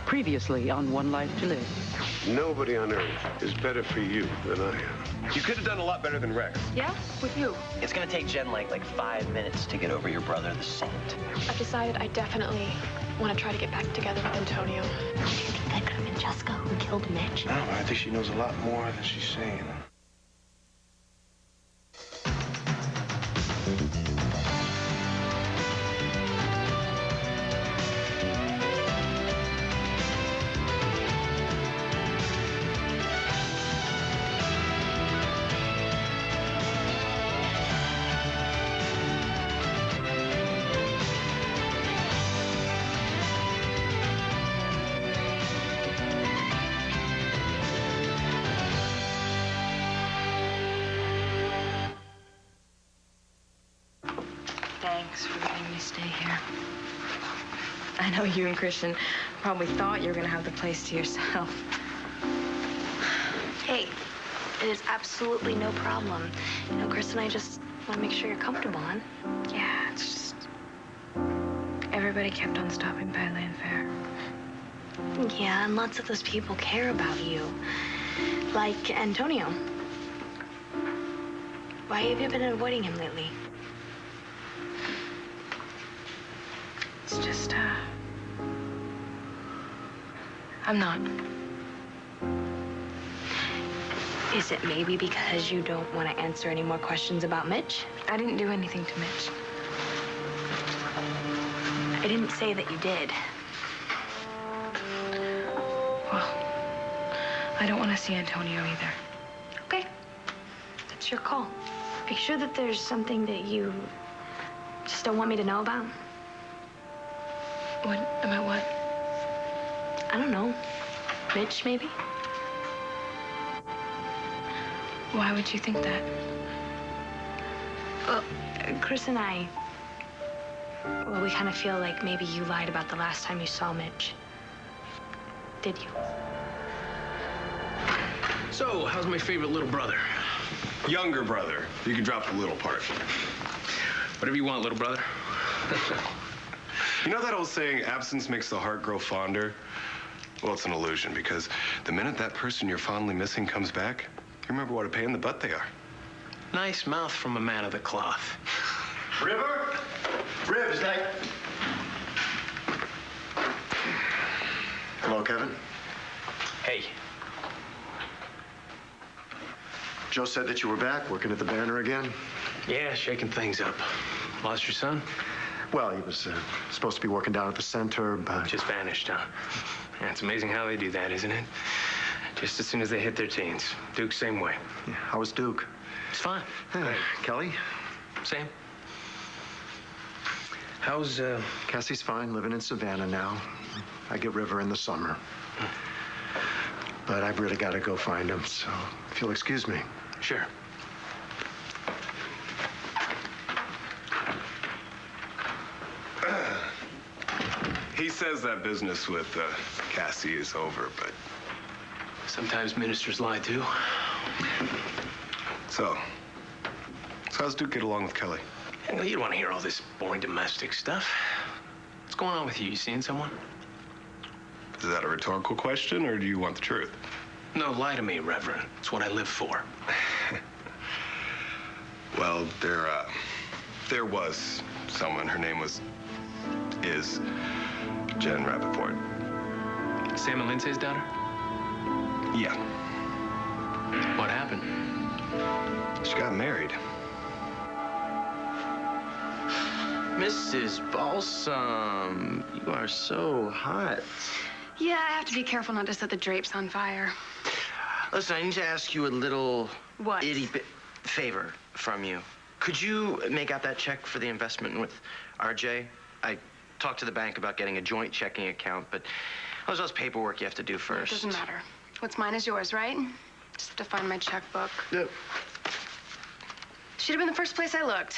Previously on One Life to Live. Nobody on Earth is better for you than I am. You could have done a lot better than Rex. Yeah? With you? It's gonna take Jen like 5 minutes to get over your brother, the Saint. I've decided I definitely want to try to get back together with Antonio. Do you think that could have been Jessica who killed Mitch? No, I think she knows a lot more than she's saying. Thanks for letting me stay here. I know you and Christian probably thought you were going to have the place to yourself. Hey, it is absolutely no problem. You know, Chris and I just want to make sure you're comfortable, hon. Yeah, it's just... everybody kept on stopping by Land Fair. Yeah, and lots of those people care about you. Like Antonio. Why have you been avoiding him lately? It's just, I'm not. Is it maybe because you don't want to answer any more questions about Mitch? I didn't do anything to Mitch. I didn't say that you did. Well, I don't want to see Antonio either. Okay. That's your call. Are you sure that there's something that you just don't want me to know about? What? About what? I don't know. Mitch, maybe? Why would you think that? Well, Chris and I, well, we kind of feel like maybe you lied about the last time you saw Mitch. Did you? So, how's my favorite little brother? Younger brother. You can drop the little part. Whatever you want, little brother. You know that old saying, absence makes the heart grow fonder? Well, it's an illusion, because the minute that person you're fondly missing comes back, you remember what a pain in the butt they are. Nice mouth from a man of the cloth. River? Riv, is that... Hello, Kevin. Hey. Joe said that you were back, working at the Banner again. Yeah, shaking things up. Lost your son? Well, he was supposed to be working down at the center, but... Just vanished, huh? Yeah, it's amazing how they do that, isn't it? Just as soon as they hit their teens. Duke, same way. Yeah, how was Duke? It's fine. Hey, Kelly? Same. How's, Cassie's fine, living in Savannah now. I get River in the summer. But I've really got to go find him, so if you'll excuse me. Sure. He says that business with Cassie is over, but... Sometimes ministers lie, too. So how's Duke get along with Kelly? Well, you don't want to hear all this boring domestic stuff. What's going on with you? You seeing someone? Is that a rhetorical question, or do you want the truth? No, lie to me, Reverend. It's what I live for. Well, there was someone. Her name is Jen Rappaport. Sam and Lindsay's daughter? Yeah. What happened? She got married. Mrs. Balsam, you are so hot. Yeah, I have to be careful not to set the drapes on fire. Listen, I need to ask you a little What? itty bit favor from you. Could you make out that check for the investment with RJ? I talked to the bank about getting a joint checking account, but there's all this paperwork you have to do first. It doesn't matter. What's mine is yours, right? Just have to find my checkbook. Yep. Should have been the first place I looked.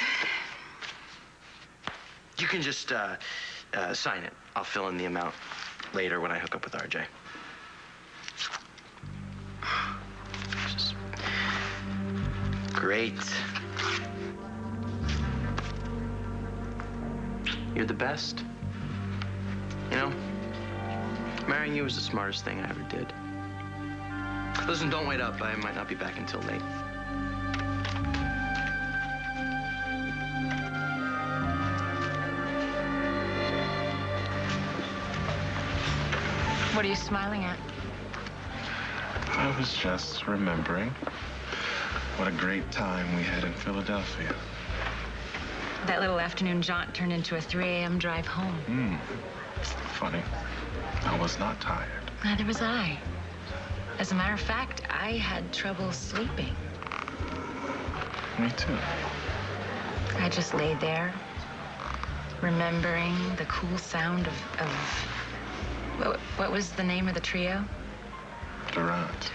You can just sign it. I'll fill in the amount later when I hook up with RJ. Just... Great. You're the best. You know? Marrying you was the smartest thing I ever did. Listen, don't wait up. I might not be back until late. What are you smiling at? I was just remembering what a great time we had in Philadelphia. That little afternoon jaunt turned into a 3 a.m. drive home. Funny. I was not tired. Neither was I. As a matter of fact, I had trouble sleeping. Me too. I just lay there, remembering the cool sound of what was the name of the trio? Durant.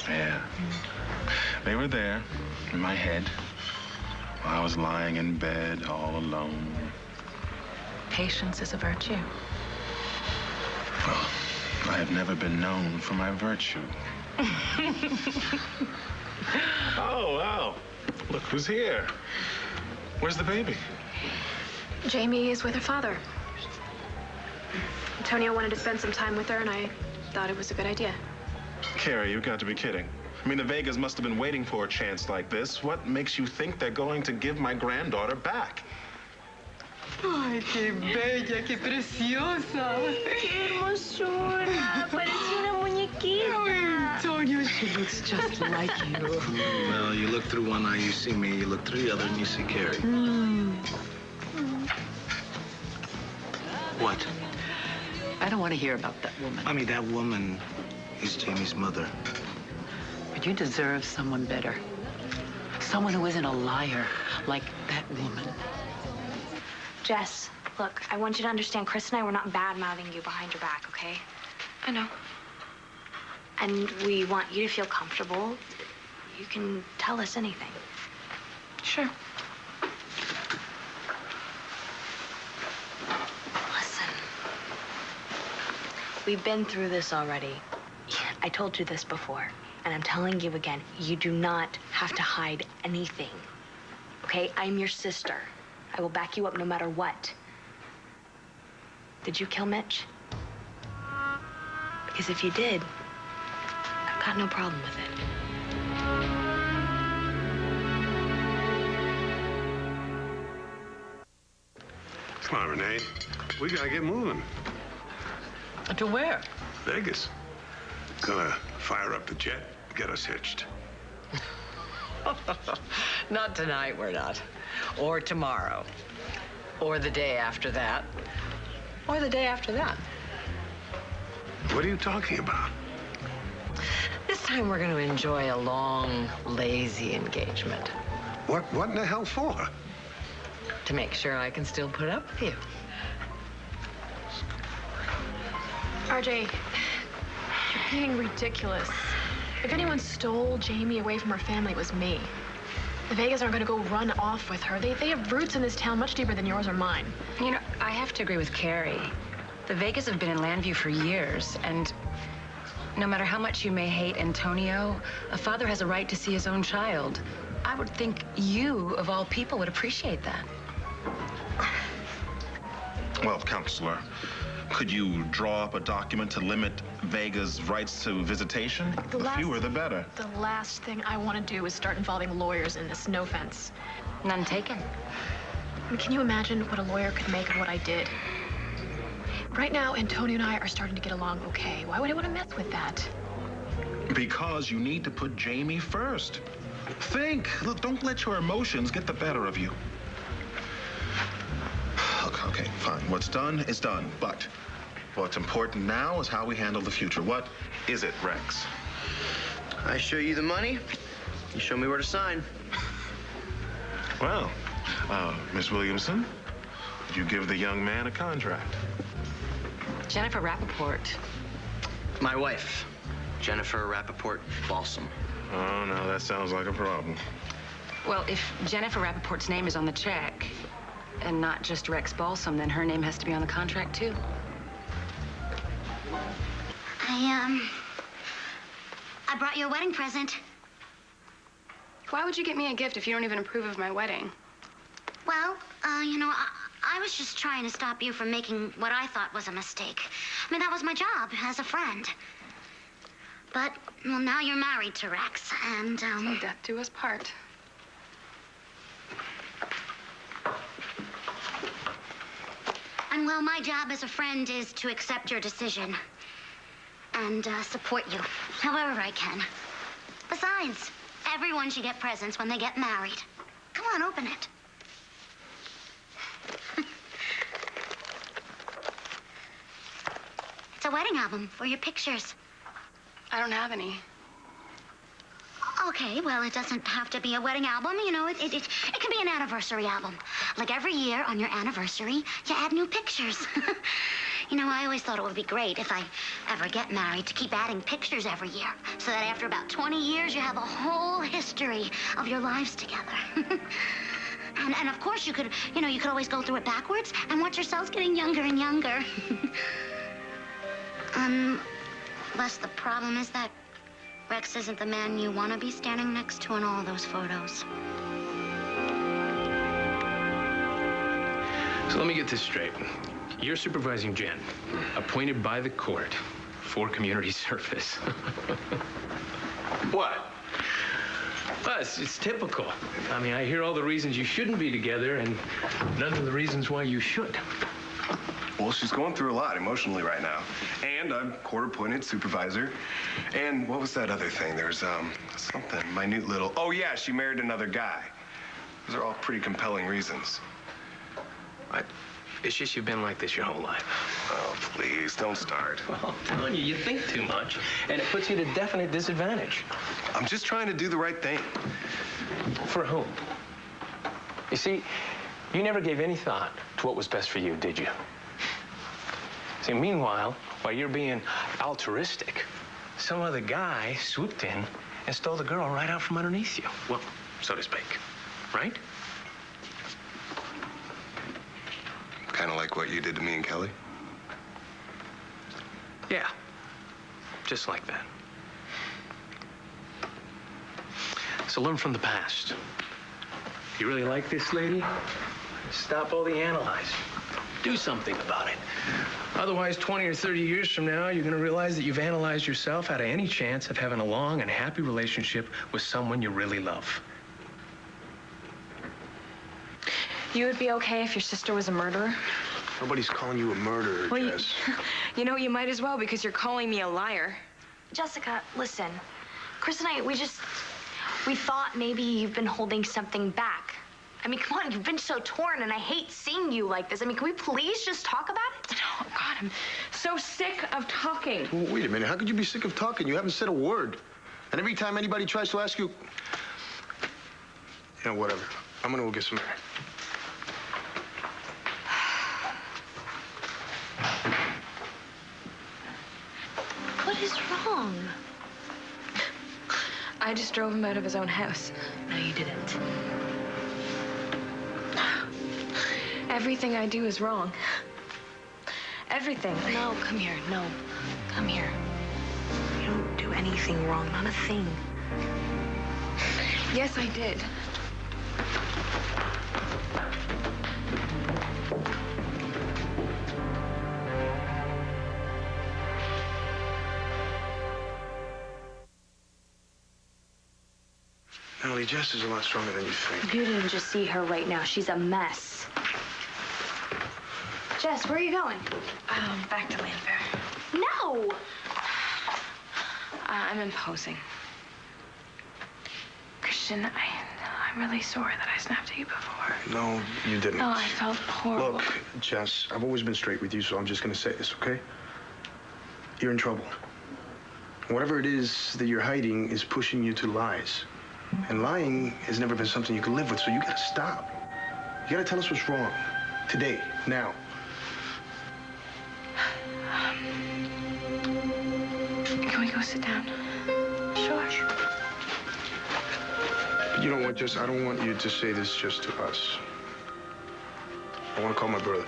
Yeah. They were there in my head while I was lying in bed all alone. Patience is a virtue. Well, I have never been known for my virtue. Oh, wow. Look who's here. Where's the baby? Jamie is with her father. Antonio wanted to spend some time with her, and I thought it was a good idea. Carrie, you've got to be kidding. I mean, the Vegas must have been waiting for a chance like this. What makes you think they're going to give my granddaughter back? Ay, qué bella, qué preciosa. Qué hermosura. Parece una muñequita. Oh, Antonio, she looks just like you. Well, you look through one eye, you see me. You look through the other, and you see Carrie. What? I don't want to hear about that woman. I mean, that woman is Jamie's mother. But you deserve someone better. Someone who isn't a liar like that woman. Jess, look, I want you to understand, Chris and I were not bad-mouthing you behind your back, okay? I know. And we want you to feel comfortable. You can tell us anything. Sure. Listen, we've been through this already. I told you this before, and I'm telling you again, you do not have to hide anything, okay? I'm your sister. I will back you up no matter what. Did you kill Mitch? Because if you did, I've got no problem with it. Come on, Renee. We gotta get moving. To where? Vegas. Gonna fire up the jet, get us hitched. Not tonight, we're not. Or tomorrow. Or the day after that. Or the day after that. What are you talking about? This time we're going to enjoy a long, lazy engagement. What in the hell for? To make sure I can still put up with you. RJ, you're being ridiculous. If anyone stole Jamie away from her family, it was me. The Vegas aren't going to go run off with her. They have roots in this town much deeper than yours or mine. You know, I have to agree with Carrie. The Vegas have been in Landview for years, and no matter how much you may hate Antonio, a father has a right to see his own child. I would think you, of all people, would appreciate that. Well, Counselor, could you draw up a document to limit Vega's rights to visitation? The fewer, the better. The last thing I want to do is start involving lawyers in this. No offense. None taken. I mean, can you imagine what a lawyer could make of what I did? Right now, Antonio and I are starting to get along okay. Why would I want to mess with that? Because you need to put Jamie first. Think. Look, don't let your emotions get the better of you. Okay, fine. What's done is done. But what's important now is how we handle the future. What is it, Rex? I show you the money, you show me where to sign. Well, Miss Williamson, you give the young man a contract. Jennifer Rappaport. My wife, Jennifer Rappaport Balsam. Oh, no, that sounds like a problem. Well, if Jennifer Rappaport's name is on the check, and not just Rex Balsam, then her name has to be on the contract, too. I brought you a wedding present. Why would you get me a gift if you don't even approve of my wedding? Well, you know, I was just trying to stop you from making what I thought was a mistake. I mean, that was my job as a friend. But, well, now you're married to Rex, and, So death do us part. And, well, my job as a friend is to accept your decision and support you however I can. Besides, everyone should get presents when they get married. Come on, open it. It's a wedding album for your pictures. I don't have any. Okay, well, it doesn't have to be a wedding album. You know, it can be an anniversary album. Like every year on your anniversary, you add new pictures. You know, I always thought it would be great if I ever get married to keep adding pictures every year, so that after about 20 years, you have a whole history of your lives together. And of course, you could always go through it backwards and watch yourselves getting younger and younger. Unless the problem is that Rex isn't the man you want to be standing next to in all of those photos. So let me get this straight. You're supervising Jen, appointed by the court for community service. What? Well, it's typical. I mean, I hear all the reasons you shouldn't be together and none of the reasons why you should. Well, she's going through a lot emotionally right now. And I'm court-appointed supervisor. And what was that other thing? There's, something, minute little... Oh, yeah, she married another guy. Those are all pretty compelling reasons. It's just you've been like this your whole life. Oh, please, don't start. Well, I'm telling you, you think too much, and it puts you at a definite disadvantage. I'm just trying to do the right thing. For whom? You see, you never gave any thought to what was best for you, did you? See, meanwhile, while you're being altruistic, some other guy swooped in and stole the girl right out from underneath you. Well, so to speak, right? Kind of like what you did to me and Kelly? Yeah, just like that. So learn from the past. If you really like this lady, stop all the analyzing. Do something about it. Otherwise, 20 or 30 years from now, you're going to realize that you've analyzed yourself out of any chance of having a long and happy relationship with someone you really love. You would be okay if your sister was a murderer? Nobody's calling you a murderer, Well, Jess. You know, you might as well, because you're calling me a liar. Jessica, listen. Chris and I, we thought maybe you've been holding something back. I mean, come on, you've been so torn, and I hate seeing you like this. I mean, can we please just talk about it? Oh, God, I'm so sick of talking. Well, wait a minute. How could you be sick of talking? You haven't said a word. And every time anybody tries to ask you... Yeah, whatever. I'm gonna go get some air. What is wrong? I just drove him out of his own house. No, you didn't. Everything I do is wrong. Everything. No, come here. No, come here. You don't do anything wrong, not a thing. Yes, I did. Natalie, Jess is a lot stronger than you think. You didn't just see her right now. She's a mess. Jess, where are you going? Back to Landfair. No! I'm imposing. Christian, I'm really sorry that I snapped at you before. No, you didn't. No, I felt horrible. Look, Jess, I've always been straight with you, so I'm just gonna say this, okay? You're in trouble. Whatever it is that you're hiding is pushing you to lies. And lying has never been something you can live with, so you gotta stop. You gotta tell us what's wrong. Today, now. Can we go sit down? Sure. You know what, Jess? I don't want you to say this just to us. I want to call my brother.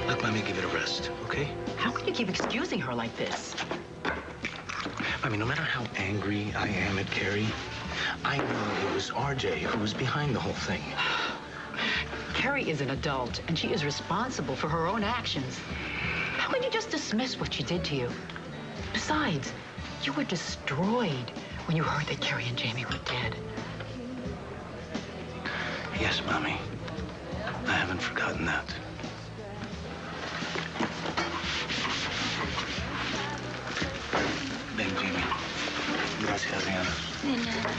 Look, Mommy, give it a rest, okay? How can you keep excusing her like this? I mean, no matter how angry I am at Carrie, I knew it was RJ who was behind the whole thing. Carrie is an adult, and she is responsible for her own actions. How can you just dismiss what she did to you? Besides, you were destroyed when you heard that Carrie and Jamie were dead. Yes, Mommy. I haven't forgotten that. Ven, Jamie. Gracias, Diana. De nada.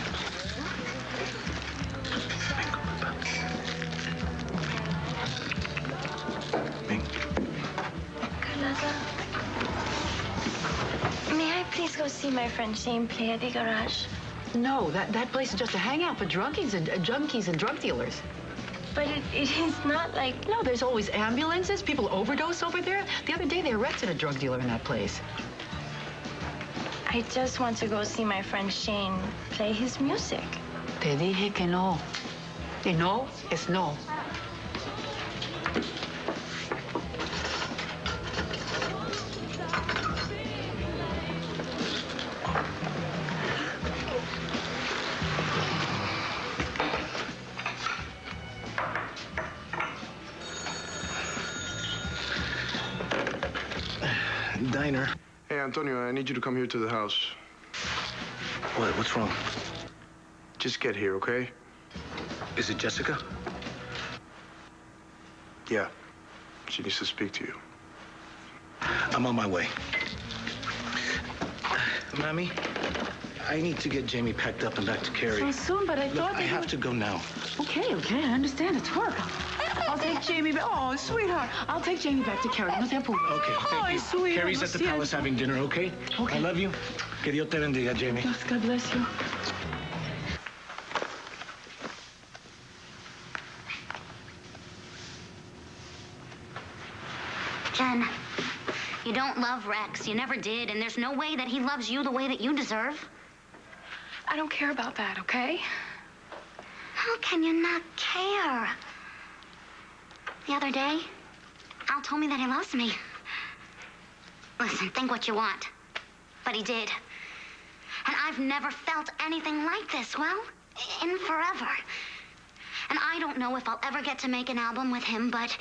Carlotta, may I please go see my friend Shane play at the garage? No, that place is just a hangout for junkies and drug dealers. But it is not like... No, there's always ambulances. People overdose over there. The other day, they arrested a drug dealer in that place. I just want to go see my friend Shane play his music. Te dije que no. Y no es no. Diner. Hey, Antonio, I need you to come here to the house. What's wrong? Just get here, okay? Is it Jessica? Yeah. She needs to speak to you. I'm on my way. Mommy, I need to get Jamie packed up and back to Carrie. So soon, but I thought I have to go now. Okay, I understand. It's work. I'll take Jamie back. Oh, sweetheart. I'll take Jamie back to Carrie. No te apures. Okay, thank you. Sweetheart. Carrie's at the palace having dinner, okay? Okay. I love you. Que Dios te bendiga, Jamie. Yes, God bless you. Jen, you don't love Rex. You never did, and there's no way that he loves you the way that you deserve. I don't care about that, okay? How can you not care? The other day, Al told me that he loves me. Listen, think what you want, but he did. And I've never felt anything like this, well, in forever. And I don't know if I'll ever get to make an album with him, but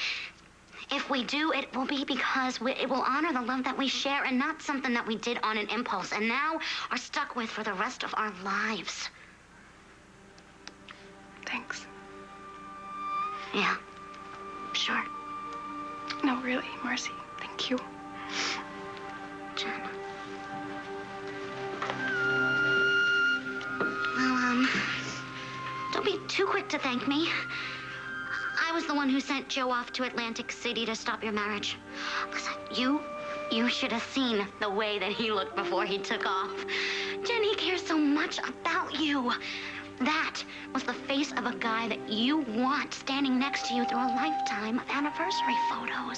if we do, it will be because it will honor the love that we share and not something that we did on an impulse and now are stuck with for the rest of our lives. Thanks. Yeah, sure. No, really, Marcy. Thank you. Jen. Well, don't be too quick to thank me. I was the one who sent Joe off to Atlantic City to stop your marriage. Listen, you should have seen the way that he looked before he took off. Jen, he cares so much about you. That was the face of a guy that you want standing next to you through a lifetime of anniversary photos.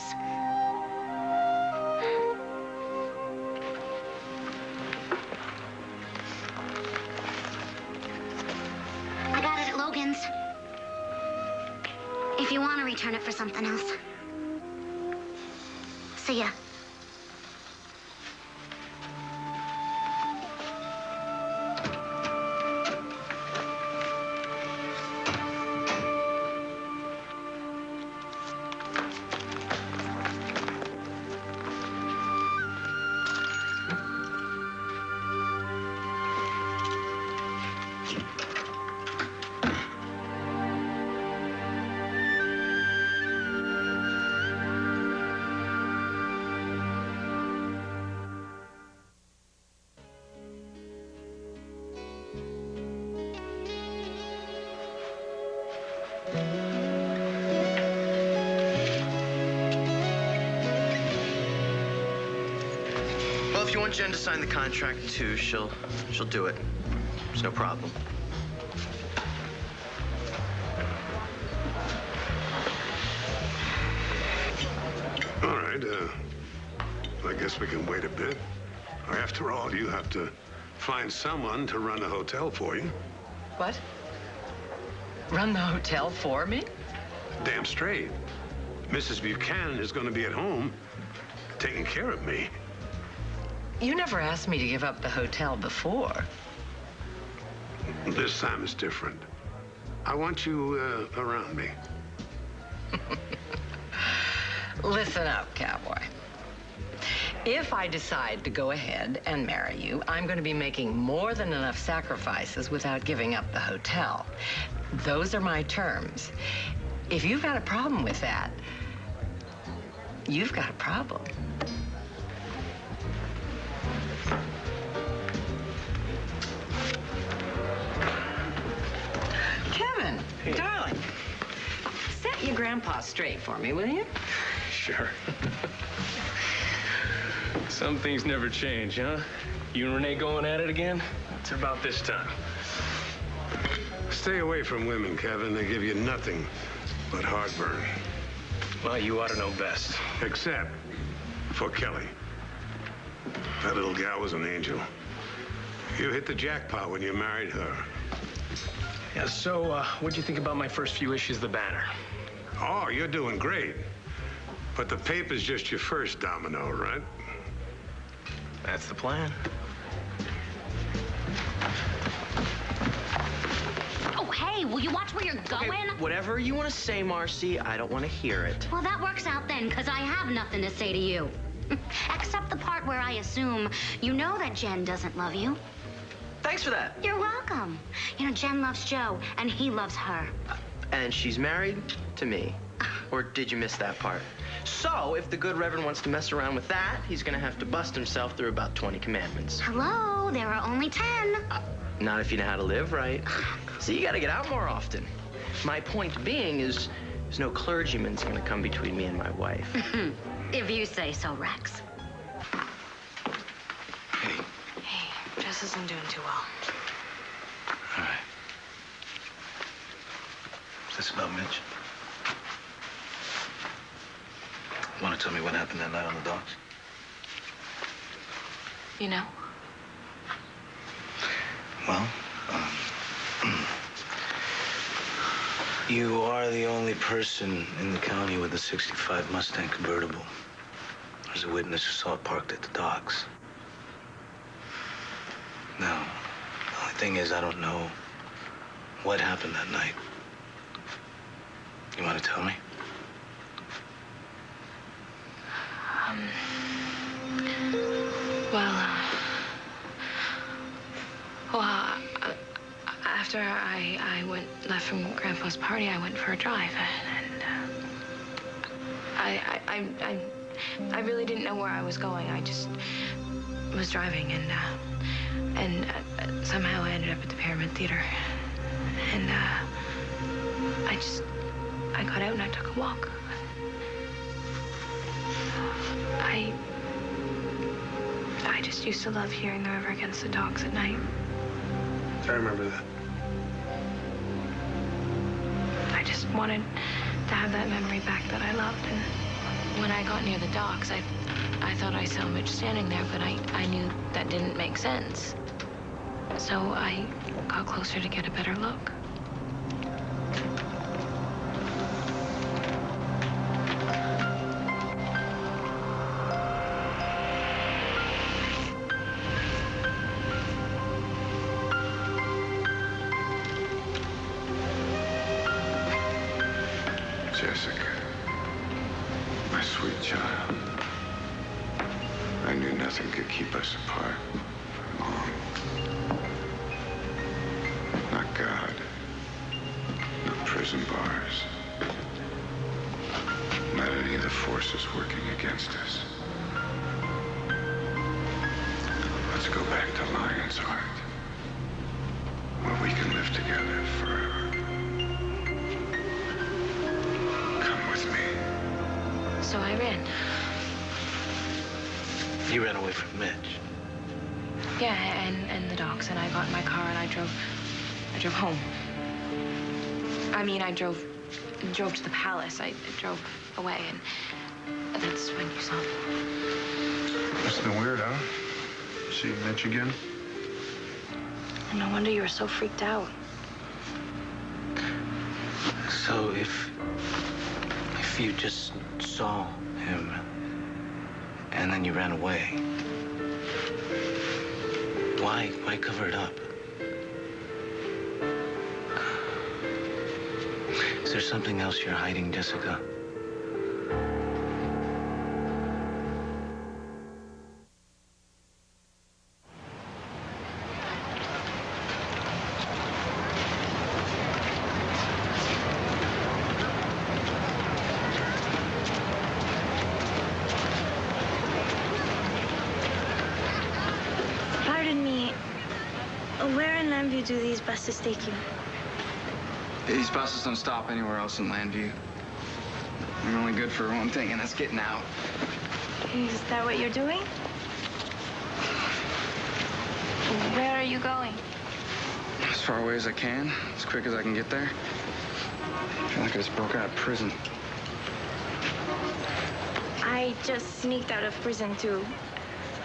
I got it at Logan's. If you want to return it for something else. See ya. Well, if you want Jen to sign the contract too, she'll do it. It's no problem. All right, I guess we can wait a bit. After all, you have to find someone to run the hotel for you. What? Run the hotel for me? Damn straight. Mrs. Buchanan is going to be at home taking care of me. You never asked me to give up the hotel before. This time it's different. I want you around me. Listen up, cowboy. If I decide to go ahead and marry you, I'm going to be making more than enough sacrifices without giving up the hotel. Those are my terms. If you've got a problem with that, you've got a problem. Kevin, hey. Darling, set your grandpa straight for me, will you? Sure. Some things never change, huh? You and Renee going at it again? It's about this time. Stay away from women, Kevin. They give you nothing but heartburn. Well, you ought to know best. Except for Kelly. That little gal was an angel. You hit the jackpot when you married her. Yeah, so, what'd you think about my first few issues of the Banner? Oh, you're doing great. But the paper's just your first domino, right? That's the plan. Oh, hey, will you watch where you're going? Okay, whatever you want to say, Marcy, I don't want to hear it. Well, that works out then, because I have nothing to say to you. Except the part where I assume you know that Jen doesn't love you. Thanks for that. You're welcome. You know, Jen loves Joe, and he loves her. And she's married to me. Or did you miss that part? So, if the good Reverend wants to mess around with that, he's gonna have to bust himself through about 20 commandments. Hello, there are only 10. Not if you know how to live right. So you gotta get out more often. My point being is, there's no clergyman's gonna come between me and my wife. If you say so, Rex. Hey, Jess isn't doing too well. All right. Is this about Mitch? Want to tell me what happened that night on the docks? You know? Well, you are the only person in the county with a '65 Mustang convertible. There's a witness who saw it parked at the docks. Now, the only thing is I don't know what happened that night. You want to tell me? After I left from Grandpa's party, I went for a drive, and I really didn't know where I was going. I just was driving, and somehow I ended up at the Pyramid Theater, and I got out and I took a walk. I just used to love hearing the river against the docks at night. I remember that. I just wanted to have that memory back that I loved. And when I got near the docks, I thought I saw Mitch standing there, but I knew that didn't make sense. So I got closer to get a better look. Jessica, my sweet child, I knew nothing could keep us apart for long. Not God, not prison bars, not any of the forces working against us. Let's go back to Lion's Heart, where we can live together forever. So I ran. You ran away from Mitch? Yeah, and the docks, and I got in my car and I drove home. I mean, I drove to the palace. I drove away, and that's when you saw me. Must have been weird, huh? See Mitch again? No wonder you were so freaked out. So if you just saw him and then you ran away, why cover it up? there something else you're hiding, Jessica? Pardon me. Where in Lambview do these buses take you? These buses don't stop anywhere else in Landview. They're only good for one thing, and that's getting out. Is that what you're doing? Where are you going? As far away as I can, as quick as I can get there. I feel like I just broke out of prison. I just sneaked out of prison, too.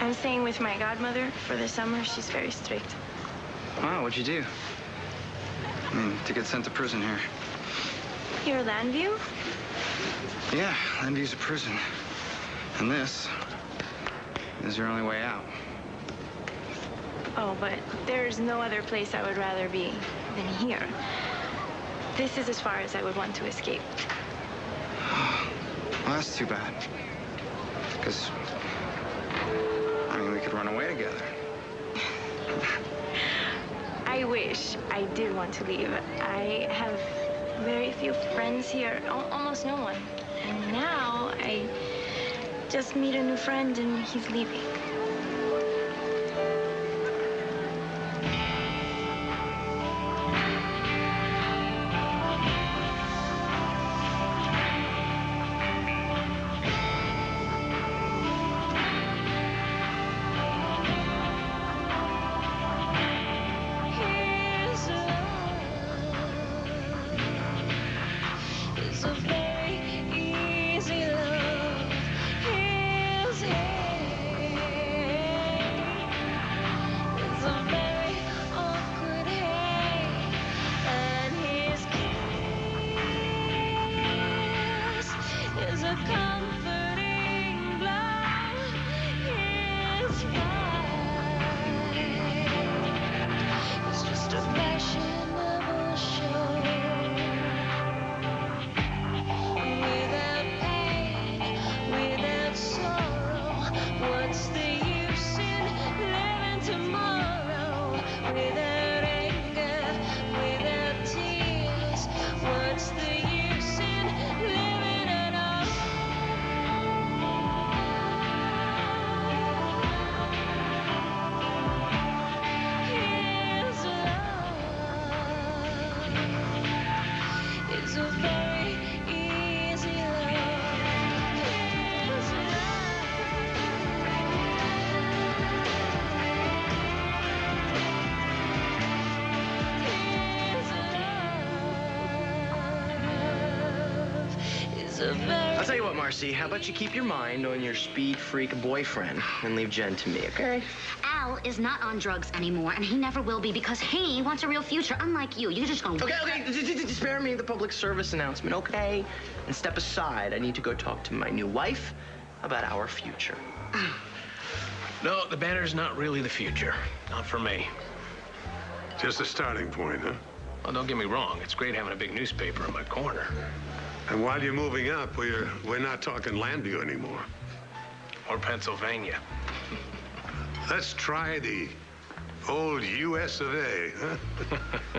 I'm staying with my godmother for the summer. She's very strict. Wow, what'd you do? I mean, to get sent to prison here. Here, Lambview? Yeah, Landview's a prison. And this is your only way out. Oh, but there's no other place I would rather be than here. This is as far as I would want to escape. Well, that's too bad. Because, I mean, we could run away together. I wish I did want to leave. I have very few friends here, almost no one. And now I just meet a new friend and he's leaving. I'll tell you what, Marcy, how about you keep your mind on your speed freak boyfriend and leave Jen to me, okay? Al is not on drugs anymore, and he never will be because he wants a real future, unlike you. You're just gonna... Okay, spare me the public service announcement, okay? And step aside. I need to go talk to my new wife about our future. No, the banner's not really the future. Not for me. Just a starting point, huh? Well, don't get me wrong. It's great having a big newspaper in my corner. And while you're moving up, we're not talking Landview anymore. Or Pennsylvania. Let's try the old US of A, huh?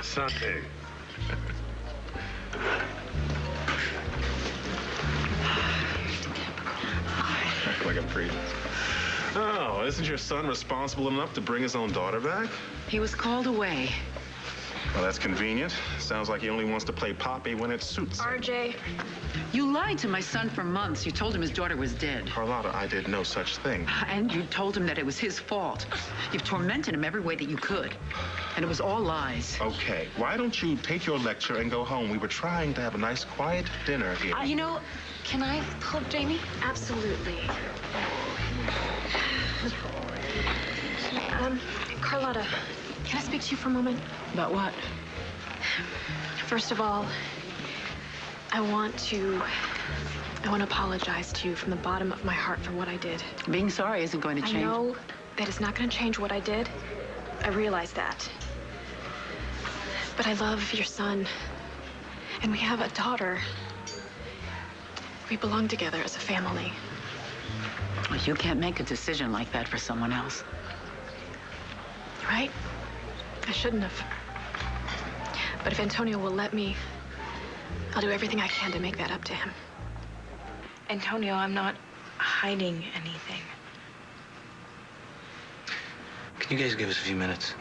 Sunday. Like a priest. Oh, isn't your son responsible enough to bring his own daughter back? He was called away. Well, that's convenient. Sounds like he only wants to play Poppy when it suits him. RJ. You lied to my son for months. You told him his daughter was dead. Carlotta, I did no such thing. And you told him that it was his fault. You've tormented him every way that you could. And it was all lies. Okay, why don't you take your lecture and go home? We were trying to have a nice, quiet dinner here. You know, can I help Jamie? Absolutely. Carlotta, can I speak to you for a moment? About what? First of all, I want to apologize to you from the bottom of my heart for what I did. Being sorry isn't going to change. I know that it's not going to change what I did. I realize that. But I love your son. And we have a daughter. We belong together as a family. Well, you can't make a decision like that for someone else. Right? I shouldn't have. But if Antonio will let me, I'll do everything I can to make that up to him. Antonio, I'm not hiding anything. Can you guys give us a few minutes?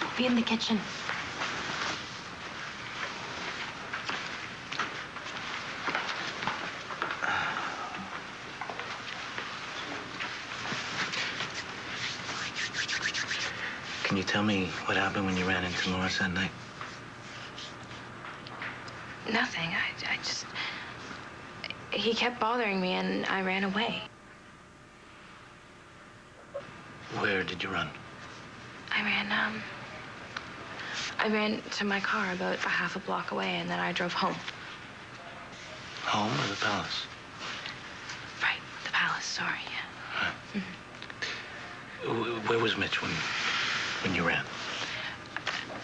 I'll be in the kitchen. Can you tell me what happened when you ran into Lawrence that night? Nothing. I just... He kept bothering me, and I ran away. Where did you run? I ran to my car about a half a block away, and then I drove home. Home or the palace? Right, the palace, sorry, yeah. Right. Where was Mitch when you ran?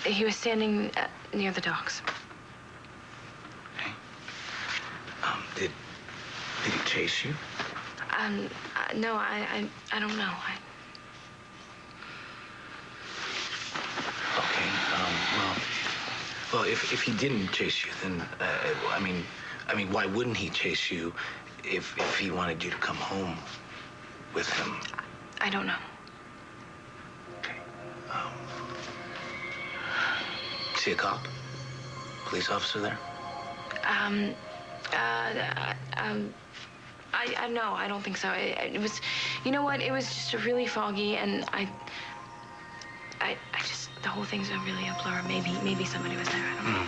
He was standing near the docks. Did he chase you? No, I don't know. Okay, well, if he didn't chase you, then, I mean, why wouldn't he chase you if he wanted you to come home with him? I don't know. Okay, see a cop? Police officer there? No, I don't think so. It was, you know what? It was just really foggy, and I just, the whole thing's really a blur. Maybe somebody was there. I don't know.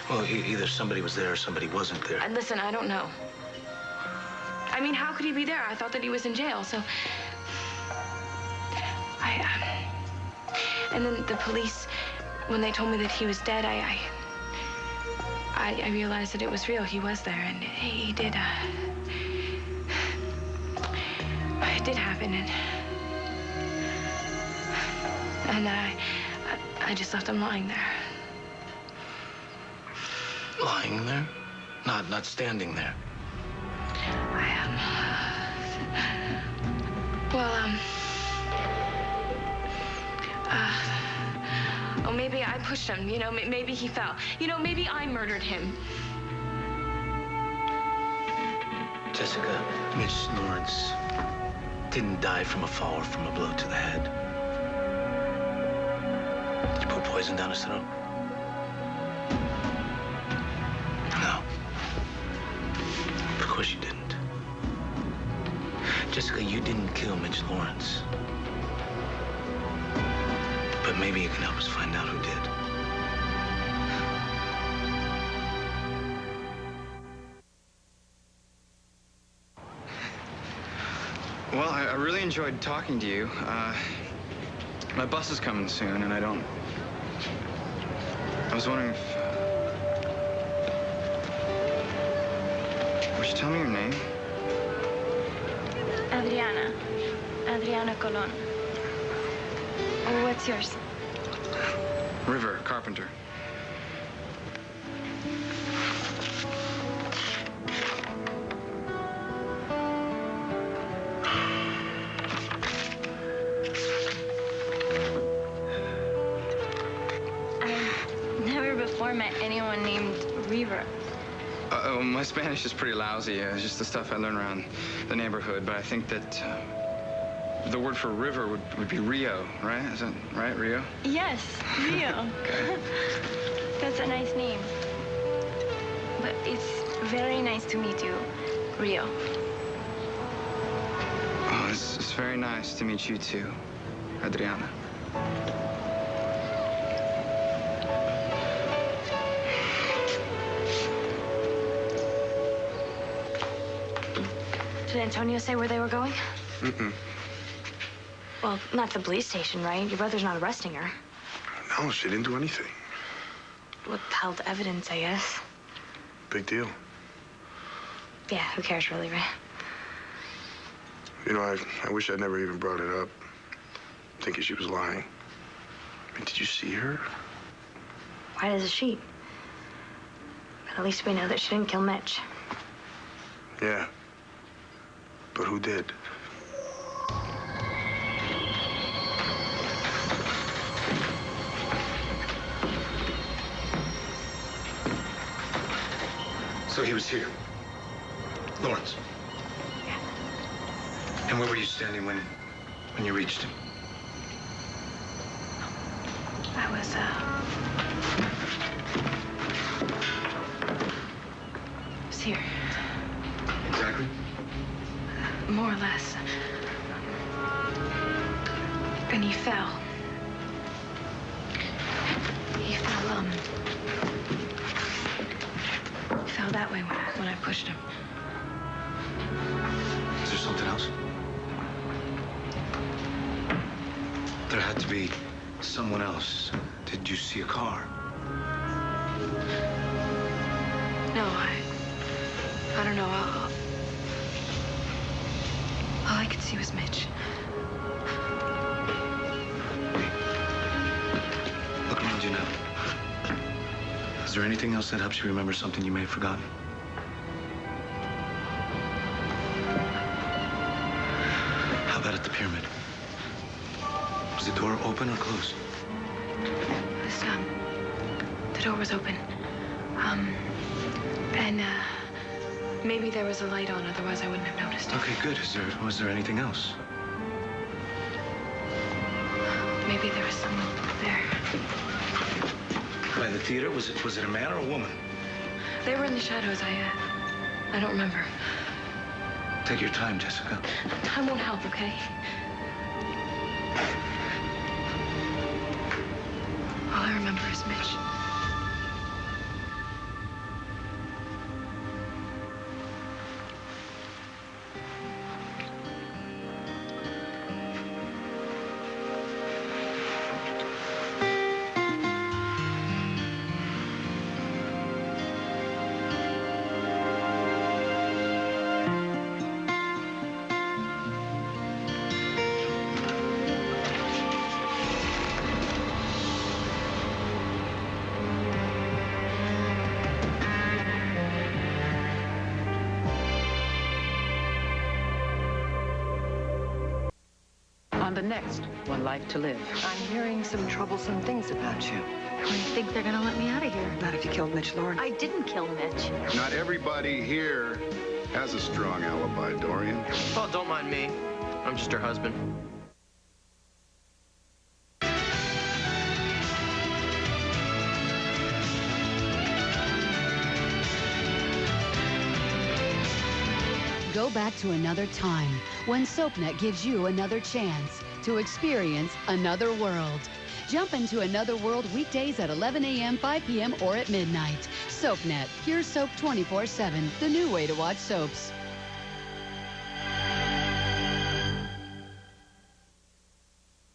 Well, either somebody was there or somebody wasn't there. Listen, I don't know. I mean, how could he be there? I thought that he was in jail, so... And then the police, when they told me that he was dead, I realized that it was real. He was there, and he did, it did happen, and I just left him lying there. Lying there? Not standing there? Oh, maybe I pushed him, you know, maybe he fell. You know, maybe I murdered him. Jessica, Mitch Lawrence didn't die from a fall or from a blow to the head. Did you pour poison down his throat? No. Of course you didn't. Jessica, you didn't kill Mitch Lawrence. But maybe you can help us find out who did. Well, I really enjoyed talking to you. My bus is coming soon, and I was wondering if... would you tell me your name? Adriana Colon. What's yours? River, carpenter. I've never before met anyone named River. My Spanish is pretty lousy. It's just the stuff I learned around the neighborhood. But I think that the word for river would be Rio, right? Is that right, Rio? Yes, Rio. Okay. That's a nice name. But it's very nice to meet you, Rio. Oh, it's very nice to meet you too, Adriana. Did Antonio say where they were going? Mm-mm. Well, not the police station, right? Your brother's not arresting her. No, she didn't do anything. Withheld evidence, I guess. Big deal. Yeah, who cares really, right? You know, I wish I'd never even brought it up, thinking she was lying. I mean, did you see her? white as a sheet. But at least we know that she didn't kill Mitch. Yeah. But who did? So he was here. Lawrence. Yeah. And where were you standing when you reached him? I was, here. Exactly? More or less. And he fell. He fell that way when I pushed him. Is there something else? There had to be someone else. Did you see a car? No, I don't know. All I could see was Mitch. Look around you now. Is there anything else that helps you remember something you may have forgotten? How about at the pyramid? Was the door open or closed? The door was open. And maybe there was a light on, otherwise I wouldn't have noticed it. Okay, good. Was there anything else? Maybe there was someone there. By the theater, was it a man or a woman? They were in the shadows. I don't remember. Take your time, Jessica. Time won't help, okay? All I remember is Mitch. On the next One Life to Live. I'm hearing some troublesome things about you. I think they're gonna let me out of here. Not if you killed Mitch Lawrence. I didn't kill Mitch. Not everybody here has a strong alibi, Dorian. Well, don't mind me. I'm just her husband. Go back to another time when SoapNet gives you another chance to experience another world. Jump into another world weekdays at 11 a.m., 5 p.m., or at midnight. SoapNet, pure soap 24/7, the new way to watch soaps.